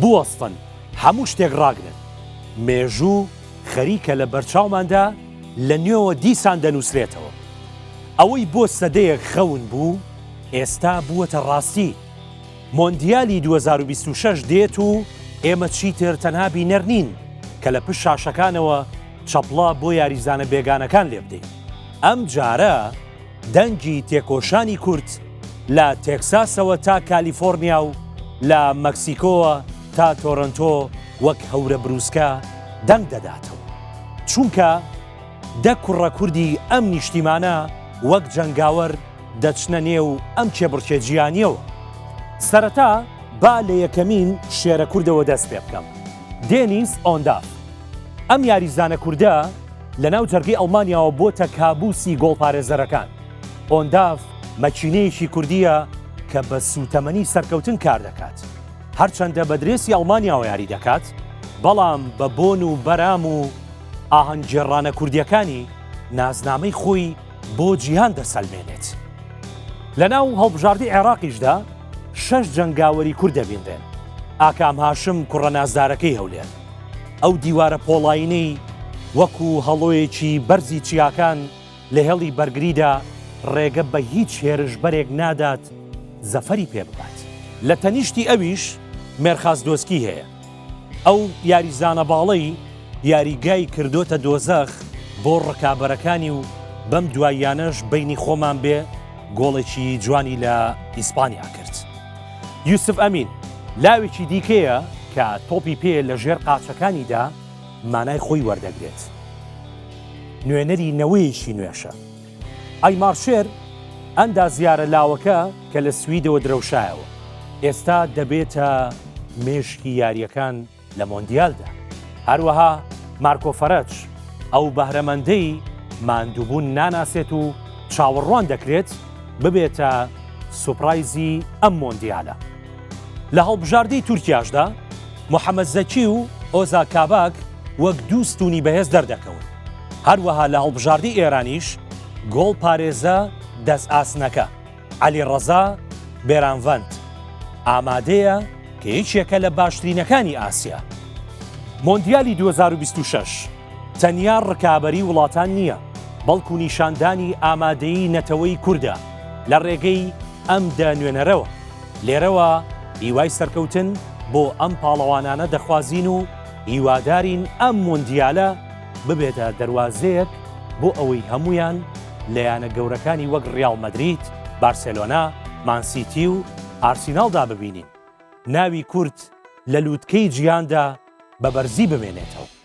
بوەستن هەموو شتێک ڕاگرن مێژوو خەریکە لە بەرچاوماندا لە نوێوە دیسان دەنووسرێتەوە ئەوەی بۆ سەدەیەک خەون بوو ئێستا بووەتە ڕاستی مۆندیالی 2026 دێت و ئێمە چیتر تەنها بینەر نین کە لە پشت شاشەکانەوە چەپڵا بۆ یاریزانە بێگانەکان لێ بدەین ئەم جارە دەنگی تێکۆشانی کورد لە تێکساسەوە تا کالیفۆرنیا و لە مەکسیکۆوە تا تۆرنتۆ وەک هەورە بروسکە دەنگ دەداتەوە چونکە دە کوڕە کوردی ئەم نیشتیمانە وەک جەنگاوەر دەچنە نێو ئەم کێبڕکێجییانیەوە سەرەتا با لە یەکەمین شێرە کوردەوە دەست پێ بکەم دێنیس ئۆنداف ئەم یاریزانە کووردە لە ناو جەرگەی ئەڵمانیاوە بۆتە کابوسی گۆڵپارێزەرەکان ئۆنداف مەچینەیەکی کوردیە کە بە سوتەمەنی سەرکەوتن کار دەکات هەرچەندە بە درێسی ئەڵمانیاوە یاری دەکات بەڵام بە بۆن و بەرام و ئاهەنگگێڕانە کوردیەکانی نازنامەی خۆی بۆ جیهان دەسەلمێنێت لە ناو هەڵبژاردی عێراقیشدا 6 جەنگاوەری کورد دەبیندێن ئاکام هاشم کوڕە نازدارەکەی هەولێر ئەو دیوارە پۆڵاینەی وەکو هەڵۆیەکی بەرزی چیاکان لە هێڵی بەرگریدا ڕێگە بە هیچ هێرشبەرێک نادات زەفەری پێ بکات لە تەنیشتی ئەویش مێرخاس دۆسکی هەیە ئەو یاریزانە باڵەی یاریگای کردوتە دۆزەخ بۆ ڕکابەرەکانی و بەم دواییانەش بینی خۆمان بێ گۆڵێکی جوانی لە ئیسپانیا کرد یوسف ئەمین لاوێکی دیکەیە کە تۆپی پێ لە ژێر قاچەکانیدا مانای خۆی وەردەگرێت نوێنەری نەوەیەشی نوێشە ئای مارشێر ئەندا زیارە لاوەکە کە لە سویدەوە درەوشایەوە ئێستا دەبێتە مێشکی یاریەکان لە مۆندیالدا هەروەها مارکۆ فەرەچ ئەو بەهرەمەندەی ماندووبوون ناناسێت و چاوەڕوان دەکرێت ببێتە سوپرایزی ئەم مۆندیالە لە هەڵبژاردەی تورکیاشدا محەممەد زەکی و ئۆزا کاباک وەک دوو ستونی بەهێز دەردەکەون هەروەها لە هەڵبژاردەی ئێرانیش گۆڵ پارێزە دەست ئاسنەکە عەلی ڕەزا بێرانڤەند ئامادەیە کە هیچێکە لە باشترینەکانی ئاسیا مۆندیالی 2026 تەنیا ڕکابەری وڵاتان نییە بەڵکو نیشاندانی ئامادەیی نەتەوەی کووردە لە ڕێگەی ئەم دانوێنەرەوە لێرەوە هیوای سەرکەوتن بۆ ئەم پاڵەوانانە دەخوازین و هیوادارین ئەم مۆندیالە ببێتە دەواازەیەک بۆ ئەوەی هەمویان لەیانە گەورەکانی وەک ڕیاڵ مەدریت بارسێلۆنا مانسیتی و ئارسیناڵدا ببینین ناوی کورد لە لووتکەی جیهاندا بە بەرزی بمێنێتەوە